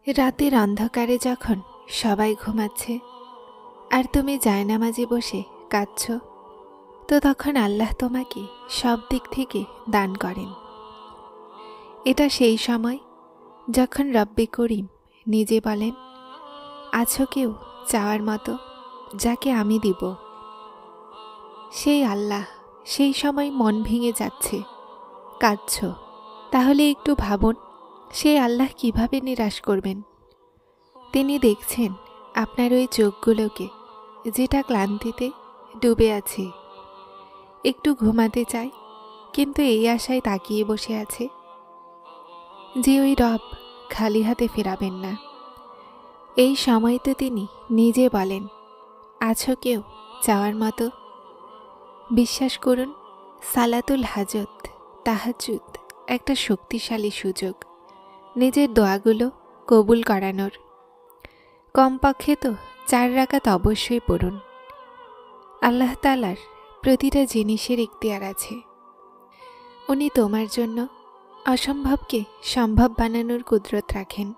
রাতের অন্ধকারে যখন সবাই ঘুমাচ্ছে আর তুমি জায়নামাজে বসে কাঁদছ, তো তখন আল্লাহ তোমাকে সব দিক থেকে দান করেন। এটা সেই সময় যখন রব্বে করিম নিজে বলেন, আছো কেউ চাওয়ার মতো যাকে আমি দিব। সেই আল্লাহ সেই সময় মন ভেঙে যাচ্ছে, কাঁদছ, তাহলে একটু ভাবুন সেই আল্লাহ কিভাবে নিরাশ করবেন। তিনি দেখছেন আপনার ওই চোখগুলোকে যেটা ক্লান্তিতে ডুবে আছে, একটু ঘুমাতে চায়, কিন্তু এই আশায় তাকিয়ে বসে আছে যে ওই রব খালি হাতে ফেরাবেন না। এই সময় তো তিনি নিজে বলেন, আছো কেউ চাওয়ার মতো। বিশ্বাস করুন, সালাতুল হাজত তাহাজ্জুদ একটা শক্তিশালী সুযোগ নিজের দোয়াগুলো কবুল করানোর। কমপক্ষে তো 4 রাকাত অবশ্যই পড়ুন। আল্লাহ তাআলার প্রতিটা জিনিসের ইখতিয়ার আছে। উনি তোমার জন্য অসম্ভবকে সম্ভব বানানোর কুদরত রাখেন।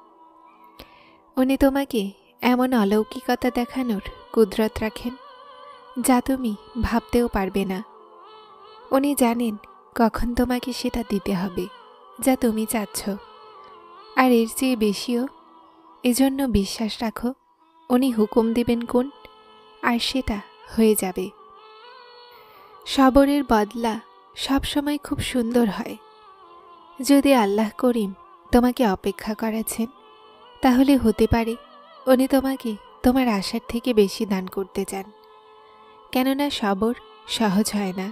উনি তোমাকে এমন অলৌকিকতা দেখানোর কুদরত রাখেন যা তুমি ভাবতেও পারবে না। উনি জানেন কখন তোমাকে সেটা দিতে হবে যা তুমি চাচ্ছ, আর এর চেয়ে বেশিও। এজন্য বিশ্বাস রাখো, উনি হুকুম দিবেন কোন, আর সেটা হয়ে যাবে। সবরের বদলা সবসময় খুব সুন্দর হয়। যদি আল্লাহ করিম তোমাকে অপেক্ষা করাচ্ছেন, তাহলে হতে পারে উনি তোমাকে তোমার আশার থেকে বেশি দান করতে চান। কেননা সবর সহজ হয় না।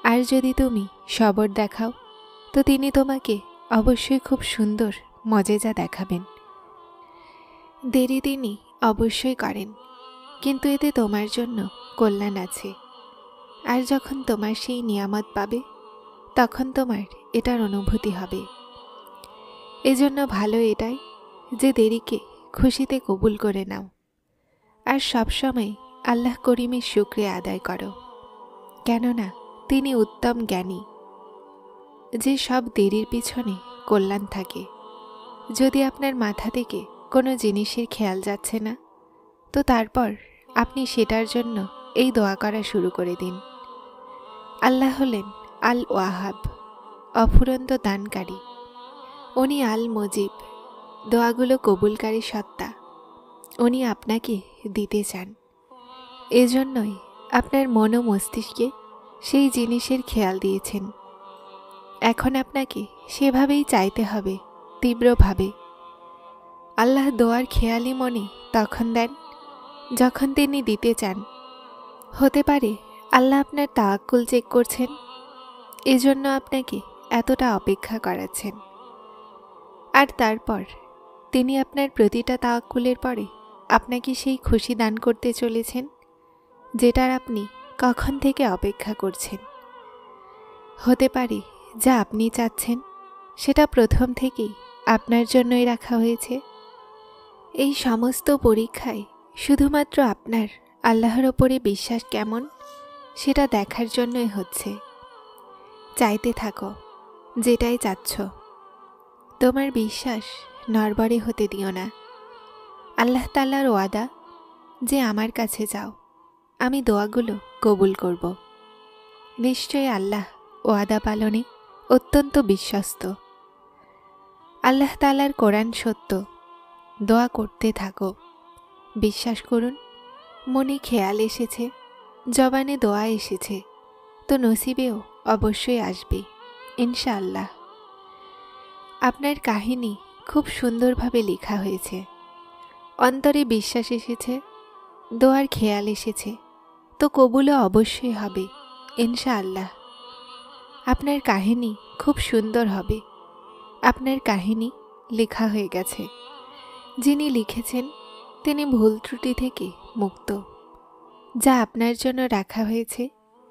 আর যদি তুমি সবর দেখাও, তো তিনি তোমাকে অবশ্যই খুব সুন্দর মজেজা দেখাবেন। দেরি তিনি অবশ্যই করেন, কিন্তু এতে তোমার জন্য কল্যাণ আছে। আর যখন তোমার সেই নিয়ামত পাবে, তখন তোমার এটার অনুভূতি হবে। এজন্য ভালো এটাই যে দেরিকে খুশিতে কবুল করে নাও, আর সবসময় আল্লাহ করিমের শুকরিয়া আদায় করো। কেননা তিনি উত্তম জ্ঞানী, যে সব দেরির পিছনে কল্যাণ থাকে। যদি আপনার মাথা থেকে কোনো জিনিসের খেয়াল যাচ্ছে না, তো তারপর আপনি সেটার জন্য এই দোয়া করা শুরু করে দিন। আল্লাহ হলেন আল ওয়াহাব, অফুরন্ত দানকারী। উনি আল মুজিব, দোয়াগুলো কবুলকারী সত্তা। উনি আপনাকে দিতে চান। এজন্যই আপনার মন ও মস্তিষ্কে সেই জিনিসের খেয়াল দিয়েছেন। এখন আপনাকে সেভাবেই চাইতে হবে, তীব্রভাবে। আল্লাহ দোয়ার খেয়ালি মনে তখন দেন যখন তিনি দিতে চান। হতে পারে আল্লাহ আপনার তাওয়াক্কুল চেক করছেন, এজন্য আপনাকে এতটা অপেক্ষা করাচ্ছেন। আর তারপর তিনি আপনার প্রতিটা তাওয়াক্কুলের পরে আপনাকে সেই খুশি দান করতে চলেছেন যেটার আপনি কখন থেকে অপেক্ষা করছেন। হতে পারে যা আপনি চাচ্ছেন সেটা প্রথম থেকেই আপনার জন্যই রাখা হয়েছে। এই সমস্ত পরীক্ষায় শুধুমাত্র আপনার আল্লাহর ওপরে বিশ্বাস কেমন সেটা দেখার জন্যই হচ্ছে। চাইতে থাকো যেটাই চাচ্ছ। তোমার বিশ্বাস নড়বড়ে হতে দিও না। আল্লাহ তাআলার ওয়াদা যে আমার কাছে যাও, আমি দোয়াগুলো কবুল করব। নিশ্চয়ই আল্লাহ ওয়াদা পালনে অত্যন্ত বিশ্বস্ত। আল্লাহ তাআলার কোরআন সত্য। দোয়া করতে থাকো। বিশ্বাস করুন, মনে খেয়াল এসেছে, জবানে দোয়া এসেছে, তো নসিবেও অবশ্যই আসবে ইনশাআল্লাহ। আপনার কাহিনী খুব সুন্দরভাবে লেখা হয়েছে। অন্তরে বিশ্বাস এসেছে, দোয়ার খেয়াল এসেছে, তো কবুলও অবশ্যই হবে ইনশাআল্লাহ। আপনার কাহিনী খুব সুন্দর হবে। আপনার কাহিনী লেখা হয়ে গেছে। যিনি লিখেছেন তিনি ভুল ত্রুটি থেকে মুক্ত। যা আপনার জন্য রাখা হয়েছে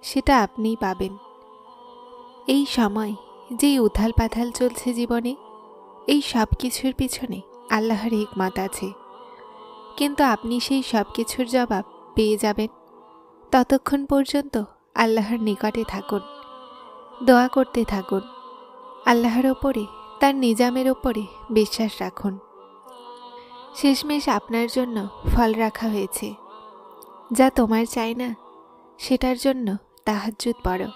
সেটা আপনিই পাবেন। এই সময় যেই উথাল পাথাল চলছে জীবনে, এই সব কিছুর পিছনে আল্লাহর হিকমত আছে। কিন্তু আপনি সেই সব কিছুর জবাব পেয়ে যাবেন। ততক্ষণ পর্যন্ত আল্লাহর নিকটে থাকুন, দোয়া করতে থাকুন, আল্লাহর ওপরে, তার নিজামের ওপরে বিশ্বাস রাখুন। শেষমেশ আপনার জন্য ফল রাখা হয়েছে। যা তোমার চাই না সেটার জন্য তাহাজ্জুদ পড়ো।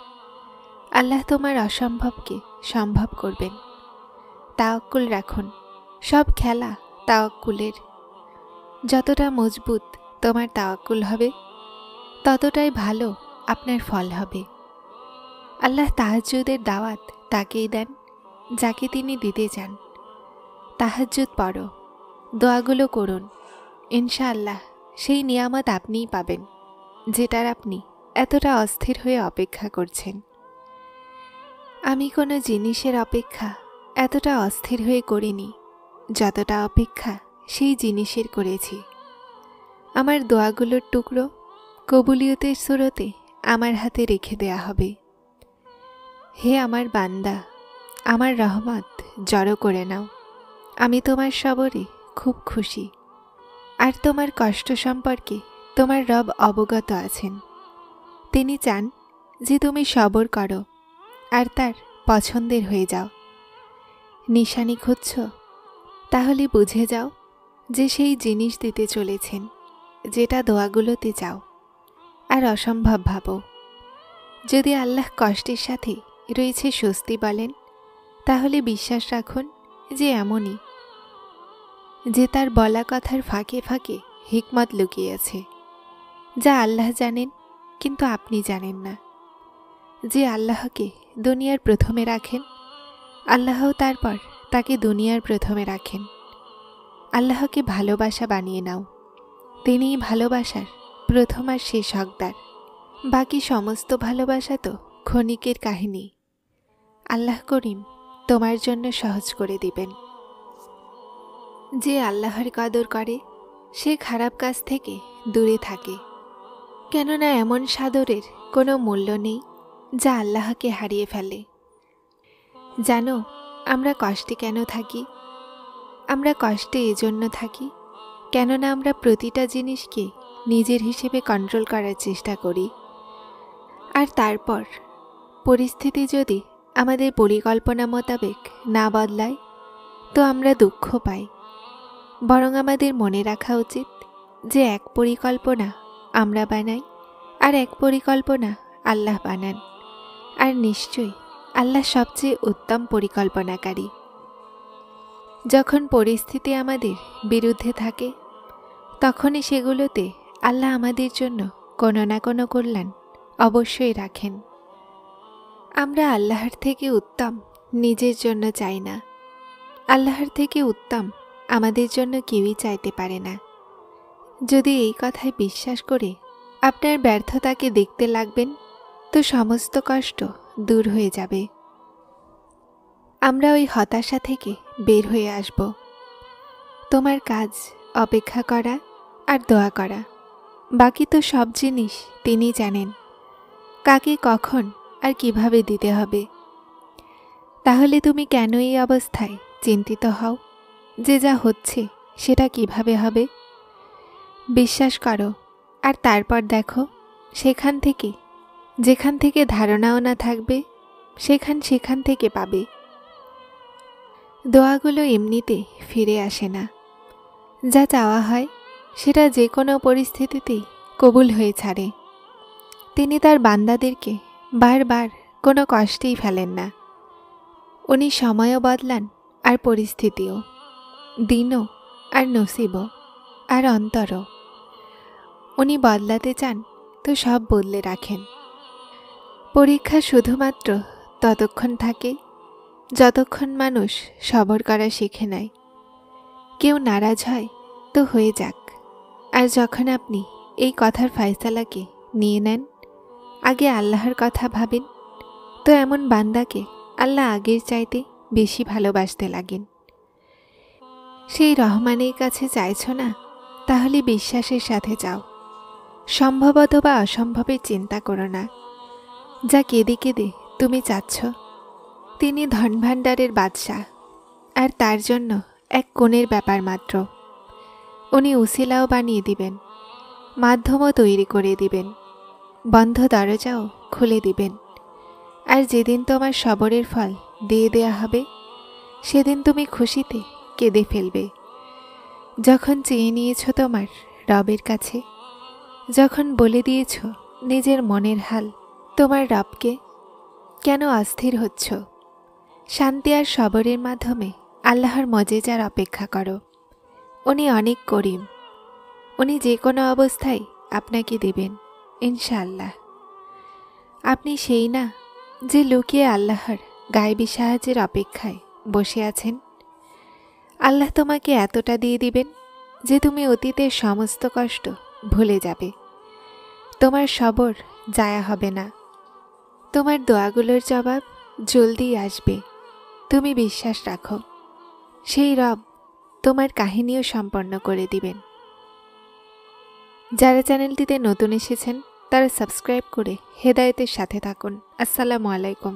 আল্লাহ তোমার অসম্ভবকে সম্ভব করবেন। তাওয়াক্কুল রাখুন। সব খেলা তাওয়াক্কুলের। যতটা মজবুত তোমার তাওয়াক্কুল হবে ততটাই ভালো আপনার ফল হবে। আল্লাহ তাহাজ্জুদের দাওয়াত তাকেই দেন যাকে তিনি দিতে চান। তাহাজ্জুদ পড়ো, দোয়াগুলো করুন। ইনশাআল্লাহ সেই নিয়ামত আপনিই পাবেন যেটার আপনি এতটা অস্থির হয়ে অপেক্ষা করছেন। আমি কোনো জিনিসের অপেক্ষা এতটা অস্থির হয়ে করিনি যতটা অপেক্ষা সেই জিনিসের করেছি। আমার দোয়াগুলোর টুকরো কবুলিয়তের সুরতে আমার হাতে রেখে দেয়া হবে। হে আমার বান্দা, আমার রহমত জড়ো করে নাও। আমি তোমার সবরে খুব খুশি। আর তোমার কষ্ট সম্পর্কে তোমার রব অবগত আছেন। তিনি চান যে তুমি সবর করো আর তার পছন্দের হয়ে যাও। নিশানি খুঁজছ? তাহলে বুঝে যাও যে সেই জিনিস দিতে চলেছেন যেটা দোয়াগুলোতে চাও। আর অসম্ভব ভাবো। যদি আল্লাহ কষ্টের সাথে রয়েছে স্বস্তি বলেন, তাহলে বিশ্বাস রাখুন যে এমনই, যে তার বলা কথার ফাঁকে ফাঁকে হিকমত লুকিয়ে আছে, যা আল্লাহ জানেন কিন্তু আপনি জানেন না। যে আল্লাহকে দুনিয়ার প্রথমে রাখেন, আল্লাহও তারপর তাকে দুনিয়ার প্রথমে রাখেন। আল্লাহকে ভালোবাসা বানিয়ে নাও। তিনিই ভালোবাসার প্রথম আর শেষ হকদার। বাকি সমস্ত ভালোবাসা তো ক্ষণিকের কাহিনী। আল্লাহ করিম তোমার জন্য সহজ করে দিবেন। যে আল্লাহর কদর করে সে খারাপ কাজ থেকে দূরে থাকে, কেননা এমন সাদরের কোনো মূল্য নেই যা আল্লাহকে হারিয়ে ফেলে। জানো আমরা কষ্টে কেন থাকি? আমরা কষ্টে এজন্য থাকি কেননা আমরা প্রতিটা জিনিসকে নিজের হিসেবে কন্ট্রোল করার চেষ্টা করি। আর তারপর পরিস্থিতি যদি আমাদের পরিকল্পনা মোতাবেক না বদলায় তো আমরা দুঃখ পাই। বরং আমাদের মনে রাখা উচিত যে এক পরিকল্পনা আমরা বানাই আর এক পরিকল্পনা আল্লাহ বানান। আর নিশ্চয়ই আল্লাহ সবচেয়ে উত্তম পরিকল্পনাকারী। যখন পরিস্থিতি আমাদের বিরুদ্ধে থাকে তখনই সেগুলোতে আল্লাহ আমাদের জন্য কোনো না কোনো কল্যাণ অবশ্যই রাখেন। আমরা আল্লাহর থেকে উত্তম নিজের জন্য চাই না। আল্লাহর থেকে উত্তম আমাদের জন্য কেউই চাইতে পারে না। যদি এই কথায় বিশ্বাস করে আপনার ব্যর্থতাকে দেখতে লাগবেন তো সমস্ত কষ্ট দূর হয়ে যাবে। আমরা ওই হতাশা থেকে বের হয়ে আসব। তোমার কাজ অপেক্ষা করা আর দোয়া করা। বাকি তো সব জিনিস তিনি জানেন, কাকে কখন আর কিভাবে দিতে হবে। তাহলে তুমি কেন এই অবস্থায় চিন্তিত হও যে যা হচ্ছে সেটা কিভাবে হবে? বিশ্বাস করো আর তারপর দেখো যেখান থেকে ধারণাও না থাকবে সেখান থেকে পাবে। দোয়াগুলো এমনিতে ফিরে আসে না। যা চাওয়া হয় সেটা যে কোনো পরিস্থিতিতেই কবুল হয়ে ছাড়ে। তিনি তার বান্দাদেরকে বারবার কোনো কষ্টেই ফেলেন না। উনি সময়ও বদলান আর পরিস্থিতিও, দিনও আর নসিবও আর অন্তরও। উনি বদলাতে চান তো সব বদলে রাখেন। পরীক্ষা শুধুমাত্র ততক্ষণ থাকে যতক্ষণ মানুষ সবর করা শিখে নেয়। কেউ নারাজ হয় তো হয়ে যাক। আর যখন আপনি এই কথার ফায়সালাকে নিয়ে নেন, আগে আল্লাহর কথা ভাবেন, তো এমন বান্দাকে আল্লাহ আগের চাইতে বেশি ভালোবাসতে লাগেন। সেই রহমানের কাছে চাইছ না? তাহলে বিশ্বাসের সাথে যাও। সম্ভবত বা অসম্ভবের চিন্তা করো না। যা কেঁদে কেঁদে তুমি চাচ্ছ, তিনি ধনভাণ্ডারের বাদশাহ, আর তার জন্য এক কোণের ব্যাপার মাত্র। উনি উসিলাও বানিয়ে দিবেন, মাধ্যমও তৈরি করে দিবেন, বন্ধ দরজাও খুলে দিবেন। আর যেদিন তোমার সবরের ফল দিয়ে দেয়া হবে সেদিন তুমি খুশিতে কেঁদে ফেলবে। যখন চেয়ে নিয়েছ তোমার রবের কাছে, যখন বলে দিয়েছ নিজের মনের হাল তোমার রবকে, কেন অস্থির হচ্ছ? শান্তি আর সবরের মাধ্যমে আল্লাহর মজেজার অপেক্ষা করো। উনি অনেক করিম, উনি যে কোনো অবস্থায় আপনাকে দেবেন ইনশাআল্লাহ। আপনি সেই না যে লুকিয়ে আল্লাহর গায়েবী সাহায্যের অপেক্ষায় বসে আছেন। আল্লাহ তোমাকে এতটা দিয়ে দিবেন যে তুমি অতীতের সমস্ত কষ্ট ভুলে যাবে। তোমার সবর জায়া হবে না। তোমার দোয়াগুলোর জবাব জলদি আসবে। তুমি বিশ্বাস রাখো, সেই রব তোমার কাহিনীও সম্পন্ন করে দিবেন। যারা চ্যানেলটিতে নতুন এসেছেন তারা সাবস্ক্রাইব করে হেদায়েতের সাথে থাকুন। আসসালামু আলাইকুম।